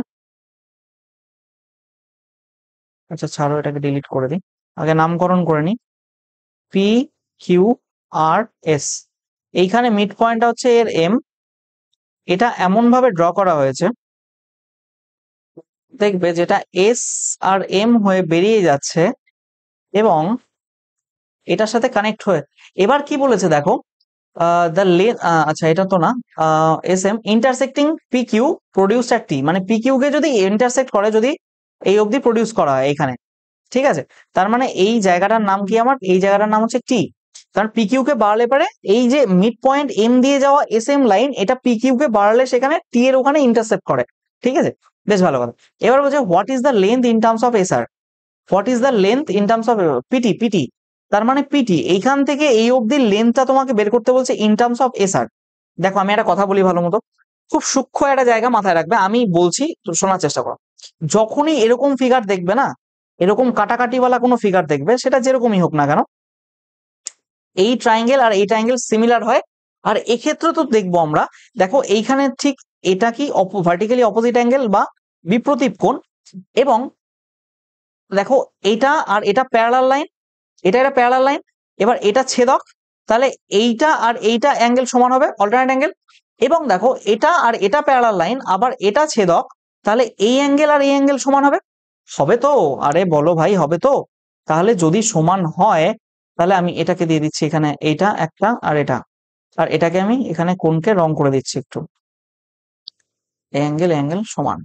আচ্ছা ছাড়ো, এটাকে ডিলিট করে দিই, আগে নামকরণ করে নিই। পি কিউ আর এস, এইখানে মিড পয়েন্টটা হচ্ছে এর এম, এটা এমন ভাবে ড্র করা হয়েছে, দেখবে যেটা এস আর এম হয়ে বেরিয়ে যাচ্ছে এবং এটার সাথে কানেক্ট হয়ে। এবার কি বলেছে দেখো, দ্য লেন্থ, আচ্ছা এটা তো না, S M intersecting P Q produced at T, মানে পি কিউ কে যদি ইন্টারসেক্ট করে, যদি এই অবধি প্রডিউস করা হয় এইখানে, ঠিক আছে, তার মানে এই জায়গাটার নাম কি, আমার এই জায়গাটার নাম হচ্ছে টি। কারণ পি কিউ কে বাড়ালে পারে এই যে মিড পয়েন্ট এম দিয়ে যাওয়া এস এম লাইন, এটা পি কিউ কে বাড়ালে সেখানে টি এর ওখানে ইন্টারসেপ্ট করে, ঠিক আছে, বেশ ভালো কথা। এবার বলছে what is the length in terms of S R, what is the length in terms of PT, PT, তার মানে পিটি এইখান থেকে এই অবধি লেন্থটা তোমাকে বের করতে বলছে ইন টার্মস অফ এস আর। দেখো আমি একটা কথা বলি ভালো মতো, খুব সূক্ষ্ম একটা জায়গা মাথায় রাখবে, আমি বলছি তো শোনার চেষ্টা করো। যখনই এরকম ফিগার দেখবে না, এরকম কাটাকাটিওয়ালা কোনো ফিগার দেখবে, সেটা যেরকমই হোক না কেন, এই ট্রায়াঙ্গেল আর এই ট্রায়াঙ্গেল সিমিলার হয়। আর এক্ষেত্রে তো দেখবো আমরা, দেখো এইখানে ঠিক এটা কি ভার্টিক্যালি অপোজিট অ্যাঙ্গেল বা বিপ্রতীপ কোণ, এবং দেখো এটা আর এটা প্যারালাল লাইন, এটা একটা প্যারালাল লাইন, এবার এটা ছেদক, তাহলে এইটা আর এইটা অ্যাঙ্গেল সমান হবে, অল্টারনেট অ্যাঙ্গেল। এবং দেখো এটা আর এটা প্যারালাল লাইন, আবার এটা ছেদক, তাহলে এই অ্যাঙ্গেল আর এই অ্যাঙ্গেল সমান হবে, হবে তো? আরে বলো ভাই, হবে তো? তাহলে যদি সমান হয়, তাহলে আমি এটাকে দিয়ে দিচ্ছি এখানে, এইটা একটা আর এটা, আর এটাকে আমি এখানে কোণকে রং করে দিচ্ছি একটু, অ্যাঙ্গেল অ্যাঙ্গেল সমান।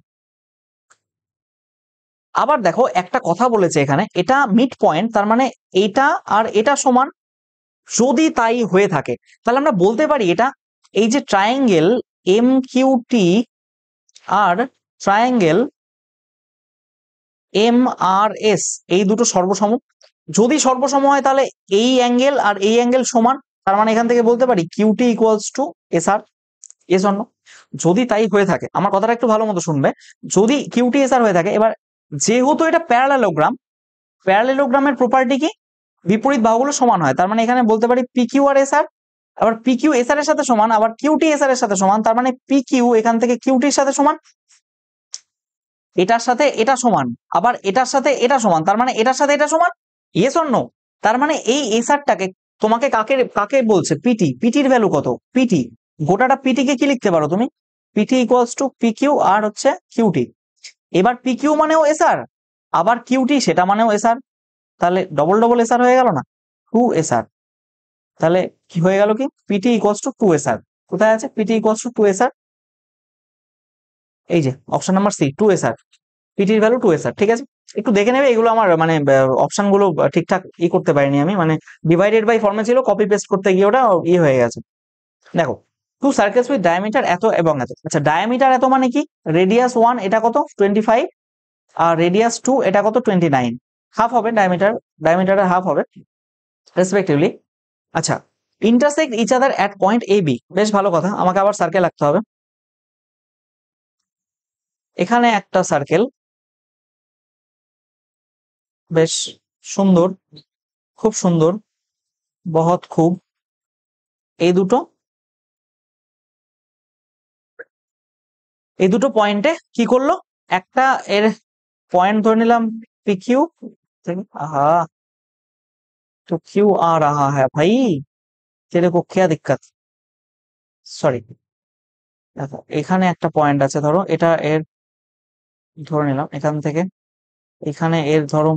আবার দেখো একটা কথা বলেছে এখানে, এটা মিড পয়েন্ট, তার মানে এইটা আর এটা সমান। যদি তাই হয়ে থাকে, তাহলে আমরা বলতে পারি এটা, এই যে ট্রায়াঙ্গেল এম কিউ টি আর ট্রায়াঙ্গেল এম আর এস, এই দুটো সর্বসম। যদি সর্বসম হয় তাহলে এই অ্যাঙ্গেল আর এই অ্যাঙ্গেল সমান, তার মানে এখান থেকে বলতে পারি QT equals to S R, S অন্য। যদি তাই হয়ে থাকে, আমার কথাটা একটু ভালো মতো শুনবে, যদি কিউটি এস আর হয়ে থাকে, এবার যেহেতু এটা প্যারালেলোগ্রাম, প্যারালেলোগ্রামের প্রপার্টি কি, বিপরীত বাহুগুলো সমান হয়, তার মানে এখানে বলতে পারি P Q R S R, আবার পি কিউ এস আর এর সাথে সমান, আবার কিউটি এস আর এর সাথে সমান, তার মানে পি কিউ এখান থেকে কিউটির সাথে সমান, এটার সাথে এটা সমান, আবার এটার সাথে এটা সমান, তার মানে এটার সাথে এটা সমান, ইয়েস অর নো? তার মানে এই এস আরটাকে তোমাকে কাকে কাকে বলছে, পিটি, পিটির ভ্যালু কত, পিটি, গোটাটা পিটি কে কি লিখতে পারো তুমি, PT equals to P Q আর হচ্ছে কিউটি। এবার পি কিউ মানেও এস আর, আবার কিউটি সেটা মানেও এস আর, তাহলে ডবল ডবল এস আর হয়ে গেল না, টু এস আর। তাহলে কি হয়ে গেল, কি PT equals to two S R, কোথায় আছে PT equals to two S R, এই যে option number C, two S R, পিটির ভ্যালু টু এস আর, ঠিক আছে। একটু দেখে নেবে এগুলো, আমার মানে অপশন গুলো ঠিকঠাক করতে পারিনি আমি, মানে ডিভাইডেড বাই ফর্মে ছিল, কপি পেস্ট করতে গিয়ে ওটা হয়ে গেছে। দেখো টু সার্কেলস উইথ ডায়ামিটার এত এবং এত, আচ্ছা ডায়ামিটার এত মানে কি, রেডিয়াস 1 এটা কত 25, আর রেডিয়াস 2 এটা কত 29, হাফ হবে ডায়ামিটার, ডায়ামিটারের হাফ হবে রেসপেক্টিভলি। আচ্ছা ইন্টারসেক্ট ইচ আদার এট পয়েন্ট এ বি, বেশ ভালো কথা, আমাকে আবার সার্কেল রাখতে হবে, এখানে একটা সার্কেল, বেশ সুন্দর, খুব সুন্দর, বহুত খুব, এই দুটো, এই দুটো পয়েন্টে কি করলো, একটা এর পয়েंट ধরে নিলাম पी क्यू, हाँ तो क्यू आ रहा है भाई, तेरे को क्या दिक्कत, সরি। দেখো এখানে একটা পয়েন্ট আছে, ধরো এটা এর, ধরে নিলাম এখান থেকে এখানে এর ধরো,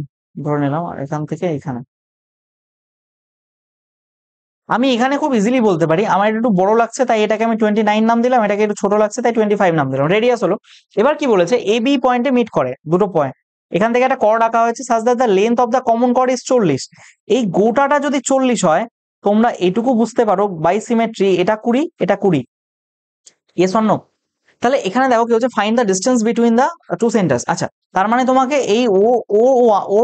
ধরে নিলাম আর এখান থেকে এখানে, আমি এখানে খুব ইজিলি বলতে পারি আমার এটা একটু বড় লাগছে তাই এটাকে আমি 29 নাম দিলাম, এটাকে একটু ছোট লাগছে তাই 25 নাম দিলাম। রেডিয়াস হলো। এবার কি বলেছে, এ বি পয়েন্টে মিট করে দুটো পয়েন্ট, এখান থেকে একটা কর্ড আঁকা হয়েছে such that the length of the common chord is 40। এই গোটাটা যদি 40 হয়, তোমরা এটুকু বুঝতে পারো বাই সিমেট্রি এটা 20 এটা 20। Yes or no? তাহলে এখানে দেখো কি হচ্ছে, find the distance between the two centres. আচ্ছা, তার মানে তোমাকে এই O O O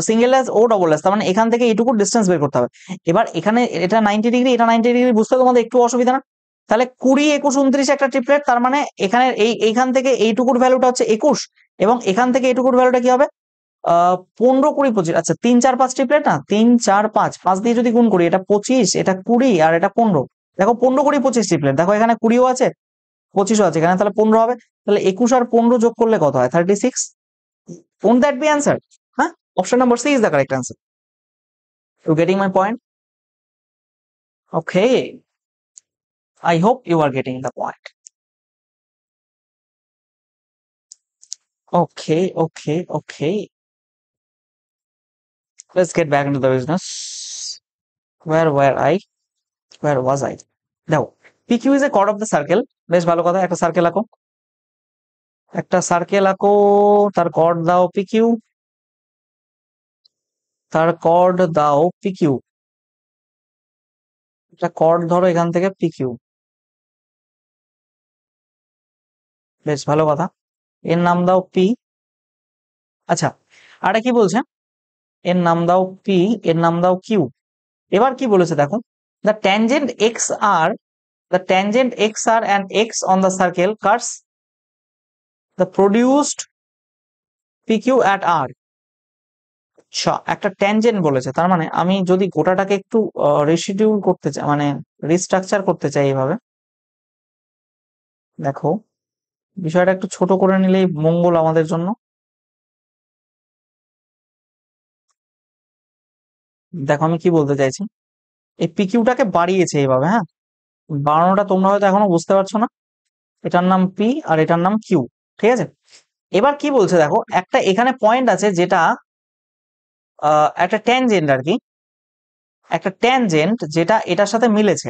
single S ও ডবল এস, তার মানে এখান থেকে এইটুকু ডিস্টেন্স বের করতে হবে। এবার এখানে এটা 90 ডিগ্রি, এটা 90 ডিগ্রি, বুঝতে তোমাদের একটু অসুবিধা না? তাহলে 20, 21, 29 একটা ট্রিপলেট, তার মানে এখানে এইখান থেকে এইটুকুর ভ্যালুটা হচ্ছে 21, এবং এখান থেকে এইটুকুর ভ্যালুটা কি হবে 15, 20, 25। আচ্ছা 3, 4, 5 ট্রিপলেট না, 3, 4, 5, 5 দিয়ে যদি গুণ করি এটা 25, এটা 20 আর এটা 15। দেখো 15, 20, 25 ট্রিপলেট, দেখো এখানে 20ও আছে 25ও আছে, এখানে তাহলে 15 হবে। তাহলে 21 আর 15 যোগ করলে কত হয়, 36। Won't that be answer? হ্যাঁ, option number C is the correct answer. You getting my point? Okay, I hope you are getting the point. Okay, okay, okay, let's get back into the business. Where were I? Where was I? Now PQ is a chord of the circle. বেশ ভালো কথা, একটা circle আঁকো, একটা circle আঁকো, তার chord দাও PQ, তার chord দাও PQ, একটা chord ধরো এখান থেকে PQ। বেশ ভালো কথা, এর নাম দাও P। আচ্ছা, আরে কি বলছে, এর নাম দাও P, এর নাম দাও Q। এবার কি বলেছে দেখো, the tangent XR, the tangent XR and X on the circle cuts the produced PQ at R। আচ্ছা, একটা ট্যানজেন্ট বলেছে, তার মানে আমি যদি গোটাটাকে একটু রেসিডিউল করতে চাই, মানে রিস্ট্রাকচার করতে চাই এইভাবে, দেখো বিষয়টা একটু ছোট করে নিলেই মঙ্গল আমাদের জন্য। দেখো আমি কি বলতে চাইছি, এই পিকিউটাকে বাড়িয়েছে এইভাবে, হ্যাঁ, বাড়ানোটা তোমরা হয়তো এখনো বুঝতে পারছো না। এটার নাম পি আর এটার নাম কিউ, ঠিক আছে? এবার কি বলছে দেখো, একটা এখানে পয়েন্ট আছে যেটা একটা ট্যানজেন্ট আর কি, একটা ট্যানজেন্ট যেটা এটার সাথে মিলেছে।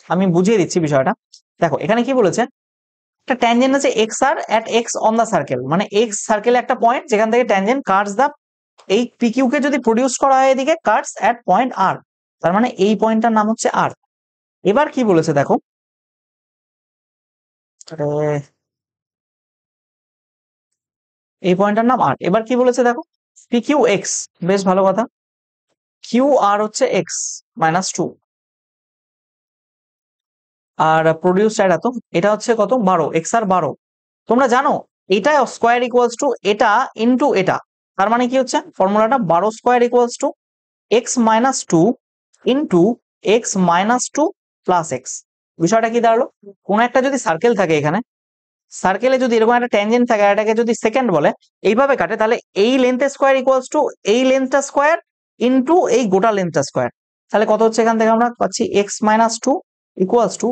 আমি বুঝিয়ে দিচ্ছি বিষয়টা। দেখো এখানে কি বলেছে, একটা ট্যানজেন্ট আছে X R at X on the circle, মানে এক্স সার্কেলে একটা পয়েন্ট যেখান থেকে ট্যানজেন্ট কাটস দা, এই পিকিউ কে যদি প্রডিউস করা হয় এদিকে কাটস অ্যাট পয়েন্ট আর, তার মানে এই পয়েন্টটার নাম হচ্ছে আর। এবার কি বলেছে দেখো, এই পয়েন্টটার নাম আর। এবার কি বলেছে দেখো, পিকিউ এক্স, বেশ ভালো কথা, কিউ আর হচ্ছে এক্স -2, আর প্রডিউসড এত, এটা হচ্ছে কত 12, এক্স আর 12। তোমরা জানো এটা স্কোয়ার ইকুয়ালস টু এটা ইন্টু এটা, তার মানে কি হচ্ছে ফর্মুলাটা 12 square equals two x-2 into x-2 plus x. বিষয়টা কি দাঁড়ালো, কোন একটা যদি সার্কেল থাকে, এখানে সার্কেলে যদি এরকম একটা ট্যানজেন্ট থাকে, এটাকে যদি সেকেন্ড বলে এইভাবে কাটে, তাহলে এই লেন্থ স্কোয়ার ইকুয়ালস টু এই লেন্থটা স্কোয়ার ইন্টু এই গোটা লেন্থটা স্কোয়ার। তাহলে কত হচ্ছে, এখান থেকে আমরা পাচ্ছি x-2 equals to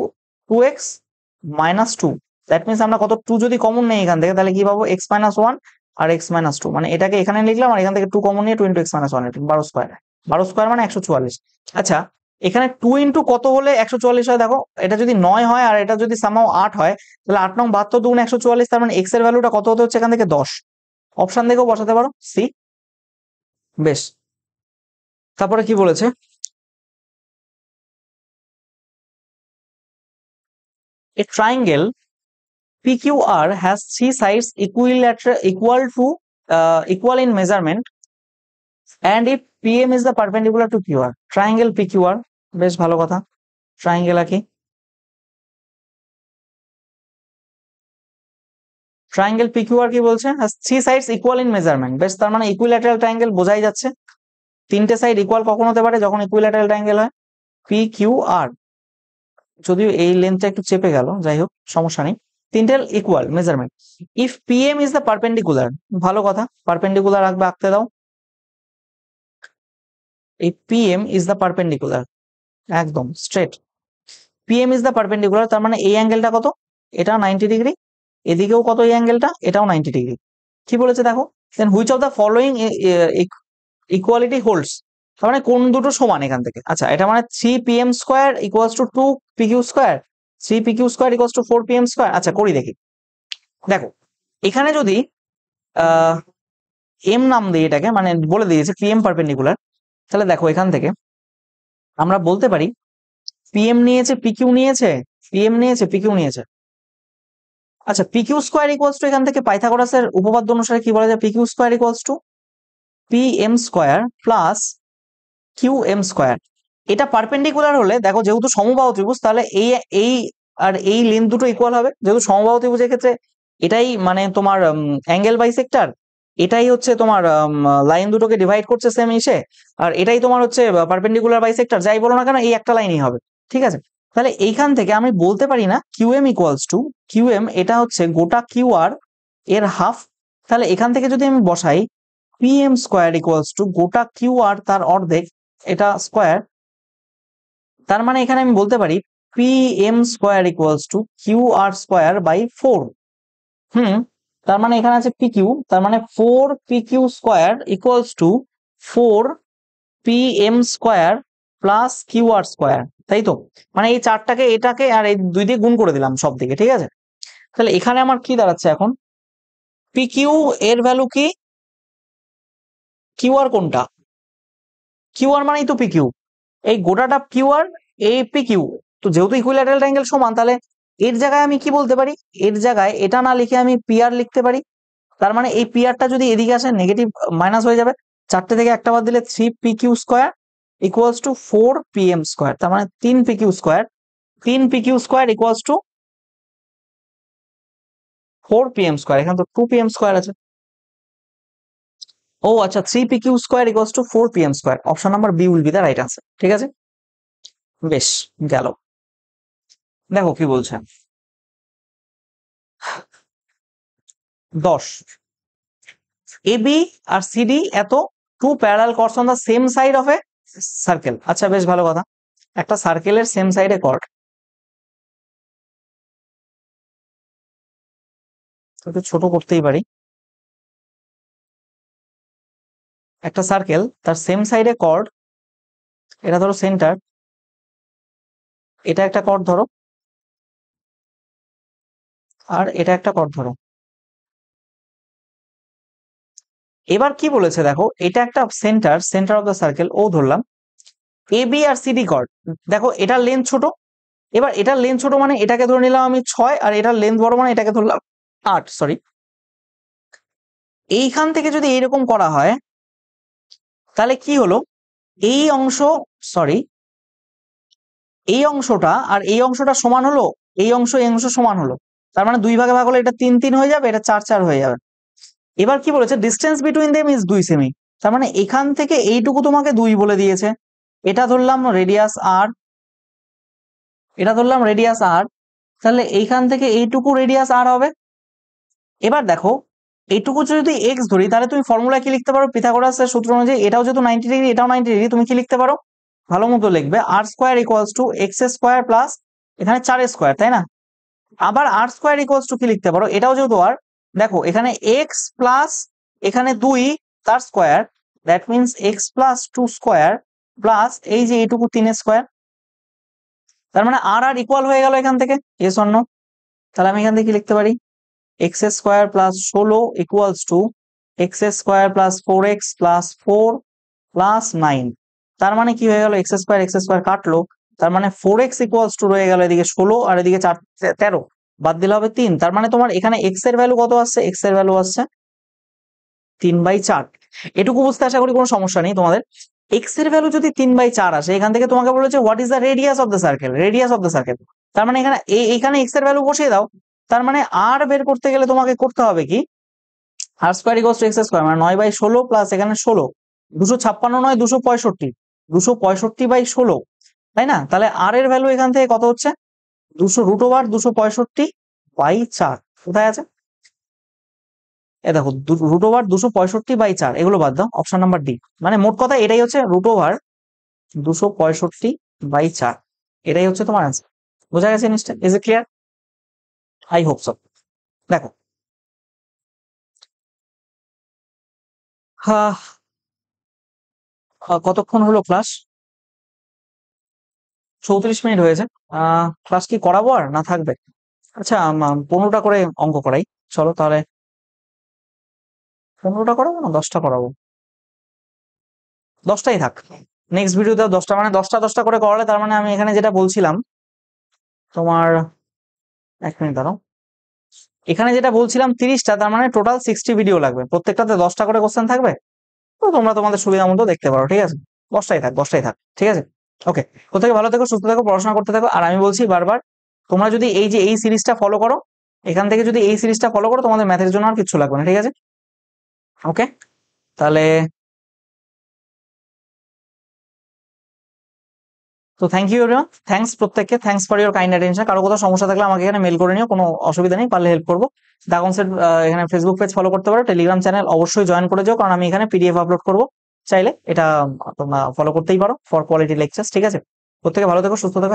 2x-2। That means আমরা কত 2 যদি কমন নেই এখান থেকে, তাহলে কি পাবো x-1 আর x-2, মানে এটাকে এখানে লিখলাম আর এখান থেকে 2 কমন নিয়ে 2 ইন্টু x-1, 12 স্কোয়ার, 12 স্কোয়ার মানে 144। আচ্ছা, এখানে 2 ইন্টু কত হলে 144 হয়, দেখো এটা যদি 9 হয় আর এটা যদি সামাও 8 হয়, তাহলে 8 নং 72 দুগুণ 144, তার মানে এক্স এর ভ্যালুটা কত হতে হচ্ছে এখান থেকে 10। অপশন দেখেও বসাতে পারো সি। বেশ, তারপরে কি বলেছে, a triangle PQR has 3 sides equal in measurement, and if PM is the perpendicular to QR, triangle PQR, বেশ ভালো কথা, ট্রায়াঙ্গেল আঁকি। ট্রায়াঙ্গেল PQR কি বলছে, has 3 sides equal in measurement, বেশ, তার মানে ইকুইল্যাটারাল ট্রায়াঙ্গেল বোঝাই যাচ্ছে। তিনটে সাইড ইকুয়াল কখন হতে পারে, যখন ইকুইল্যাটারাল ট্রায়াঙ্গেল হয়। PQR, যদিও এই লেন্থটা একটু চেপে গেল, যাই হোক সমস্যা নেই, তিনটে equal measurement. If PM is the perpendicular, ভালো কথা, পারপেন্ডিকুলার আঁকবে, আঁকতে দাও। এই PM ইজ দ্য পারপেন্ডিকুলার, একদম straight. PM is the perpendicular, তার মানে এই অ্যাঙ্গেলটা কত, এটা 90 ডিগ্রি, এদিকেও কত এই অ্যাঙ্গেলটা, এটাও 90 ডিগ্রি। কি বলেছে দেখো, then which of the following equality holds, তার মানে কোন দুটো সমান এখান থেকে? আচ্ছা, এটা মানে 3pm square equals two 2pq square, 3pq square equals to 4pm square. আচ্ছা, করি দেখি। দেখো, এখানে যদি এম নাম দিই এটাকে, মানে বলে দিয়েছে পিএম পারপেন্ডিকুলার, তাহলে দেখো এখান থেকে আমরা বলতে পারি পিএম নিয়েছে, পিকিউ নিয়েছে, পিএম নিয়েছে, পিকিউ নিয়েছে। আচ্ছা, পিকিউ স্কোয়ার ইকুয়ালস টু এখান থেকে পাইথাগোরাসের উপপাদ্য অনুসারে কি বলা যায়? PQ square equals to PM square plus Q M square. এটা পারপেন্ডিকুলার হলে দেখো, যেহেতু সমবাহু ত্রিভুজ, তাহলে এই এই আর এই লেন্থ দুটো ইকুয়াল হবে। যেহেতু সমবাহু ত্রিভুজের ক্ষেত্রে এটাই মানে তোমার অ্যাঙ্গেল বাইসেক্টর, এটাই হচ্ছে তোমার লাইন দুটোকে ডিভাইড করছে সেম ইসে, আর এটাই তোমার হচ্ছে পারপেন্ডিকুলার বাইসেক্টর। যাই বলো না কেন, এই একটা লাইনই হবে। ঠিক আছে, তাহলে এইখান থেকে আমি বলতে পারি না কিউএম ইকুয়ালস টু কিউএম, এটা হচ্ছে গোটা কিউআর এর হাফ। তাহলে এখান থেকে যদি আমি বসাই পিএম স্কোয়ার ইকুয়ালস টু গোটা কিউআর তার অর্ধেক, এটা স্কোয়ার, তার মানে এখানে আমি বলতে পারি PM square equals to QR square by 4। তার মানে এখানে আছে পিকিউ, তার মানে 4pq square equals to 4pm square plus QR square, তাই তো? মানে এই চারটাকে এটাকে আর এই দুই দিয়ে গুণ করে দিলাম সব দিকে। ঠিক আছে, তাহলে এখানে আমার কি দাঁড়াচ্ছে এখন? পিকিউ এর ভ্যালু কি? কিউআর কোনটা? কিউআর মানেই তো পিকিউ, এই গোটাটা কিউআর, এই পিকিউ। তো যেহেতু ইকুইল্যাটারাল অ্যাঙ্গেল সমান, তাহলে এর জায়গায় আমি কি বলতে পারি? এর জায়গায় এটা না লিখে আমি পিআর লিখতে পারি। তার মানে এই পিআরটা যদি এদিকে আসে, নেগেটিভ মাইনাস হয়ে যাবে। চারটে থেকে একটা বাদ দিলে 3pq square equals to 4pm square, তার মানে 3pq square, 3pq square equals to 4pm square. এখানে তো 2pm স্কোয়ার আছে। ও আচ্ছা, 3pq square equals to 4pm square. Option number B will be the right answer. ঠিক আছে, বেশ, গেল। দেখো কি বলছে। 10, এবি আর সিডি এত two parallel chords on the same side of a circle. আচ্ছা, বেশ ভালো কথা। একটা সার্কেলের সেম সাইডে কর্ড, একটু ছোট করতেই পারি। একটা সার্কেল, তার সেম সাইডে কর্ড, এটা ধরো সেন্টার, এটা একটা কর্ড ধরো, আর এটা একটা কর্ড ধরো। এবার কি বলেছে দেখো, এটা একটা centre, centre of the circle O ধরলাম। এ বি আর সিডি কর্ড, দেখো এটার লেন্থ ছোট। এবার এটার লেন্থ ছোট মানে এটাকে ধরে নিলাম আমি 6, আর এটার লেন্থ বড় মানে এটাকে ধরলাম 8। সরি, এইখান থেকে যদি এইরকম করা হয়, তাহলে কি হলো? এই অংশ, সরি, এই অংশটা আর এই অংশটা সমান হলো, এই অংশ এই অংশ সমান হলো। তার মানে 2 ভাগে ভাগ হলে এটা 3 3 হয়ে যাবে, এটা 4 4 হয়ে যাবে। এবার কি বলেছে? Distance between them is 2 semi. তার মানে এখান থেকে এইটুকু তোমাকে 2 বলে দিয়েছে। এটা ধরলাম রেডিয়াস আর, এটা ধরলাম রেডিয়াস আর, তাহলে এইখান থেকে এইটুকু রেডিয়াস আর হবে। এবার দেখো, এইটুকু যদি এক্স ধরি, তাহলে তুমি ফর্মুলা কি লিখতে পারো? পিথাগোরাসের সূত্র অনুযায়ী এটাও যেহেতু 90 ডিগ্রি, এটাও 90 ডিগ্রি, তুমি কি লিখতে পারো? ভালো মতো লিখবে, R square equals to X square plus এখানে 4 স্কোয়ার, তাই না? আবার আর স্কোয়ার ইকুয়ালস টু কি লিখতে পারো? এটাও যেহেতু আর, দেখো এখানে এক্স প্লাস এখানে 2 তার square, that means x plus 2 square plus এই যে এইটুকু 3 স্কোয়ার। তার মানে আর আর ইকুয়াল হয়ে গেল এখান থেকে, এস অন্য। তাহলে আমি এখান থেকে কি লিখতে পারি? X square plus 16 equals to X square plus 4x plus 4 plus 9। তার মানে কি হয়ে গেল? এক্স স্কোয়ার কাটলো, তার মানে 4x ইকুয়ালস টু রয়ে গেল এদিকে 16, আর এদিকে 4 13, বাদ দিলে হবে 3। তার মানে তোমার এখানে এক্স এর ভ্যালু কত আসছে? এক্স এর ভ্যালু আসছে 3/4। এটুকু বুঝতে আশা করি কোনো সমস্যা নেই তোমাদের। এক্স এর ভ্যালু যদি 3/4 আসে, এখান থেকে তোমাকে বলেছে what is the radius of the circle, radius of the circle. তার মানে এখানে এইখানে এক্স এর ভ্যালু বসিয়ে দাও। তার মানে আর বের করতে গেলে তোমাকে করতে হবে কি? R square equals to X square, মানে 9/16 প্লাস এখানে 16, 256 নয় 265, 265/16, তাই না? তাহলে আর এর ভ্যালু এখান থেকে কত হচ্ছে? 200 √ 265/4। কোথায় আছে? এ দেখো, √ 265/4, এগুলো বাদ দাও, অপশন নাম্বার ডি। মানে মোট কথা এটাই হচ্ছে √ 265/4, এটাই হচ্ছে তোমার আনসার। বোঝা গেছে জিনিসটা? Is it clear? I hope so. দেখো, হ্যাঁ, কতক্ষণ হলো ক্লাস? 34 মিনিট হয়েছে। ক্লাস কি করাবো আর না থাকবে? আচ্ছা, 15টা করে অঙ্ক করাই। চলো তাহলে 15টা করাবো না 10টা করাবো? 10টাই থাক। নেক্সট ভিডিওতে 10টা, মানে 10টা করে করালে তার মানে আমি এখানে যেটা বলছিলাম তোমার, 1 মিনিট দাঁড়াও, এখানে যেটা বলছিলাম 30টা, তার মানে টোটাল 60 ভিডিও লাগবে, প্রত্যেকটাতে 10টা করে কোশ্চেন থাকবে। তো তোমরা তোমাদের সুবিধা মতো দেখতে পারো, ঠিক আছে? 10টাই থাক, ঠিক আছে। ওকে, প্রত্যেকে ভালো থেকো, সুস্থ থেকো, পড়াশোনা করতে থাকো। আর আমি বলছি বারবার, তোমরা যদি এই যে এই সিরিজটা ফলো করো, এখান থেকে যদি এই সিরিজটা ফলো করো, তোমাদের ম্যাথের জন্য আর কিচ্ছু লাগবে না, ঠিক আছে? ওকে, তাহলে তো থ্যাংক ইউ এভরিওয়ান, থ্যাঙ্কস প্রত্যেককে, thanks for your kind attention. কারো কোথাও সমস্যা থাকলে আমাকে এখানে মেল করে নিও, কোনো অসুবিধা নেই, পারলে হেল্প করবো। দা কনসেপ্ট এখানে ফেসবুক পেজ ফলো করতে পারো, টেলিগ্রাম চ্যানেল অবশ্যই জয়েন করে যাও, কারণ আমি এখানে পিডিএফ আপলোড করবো, চাইলে এটা তোমরা ফলো করতেই পারো ফর কোয়ালিটি লেকচার্স, ঠিক আছে? প্রত্যেকে ভালো থেকো, সুস্থ থেকো।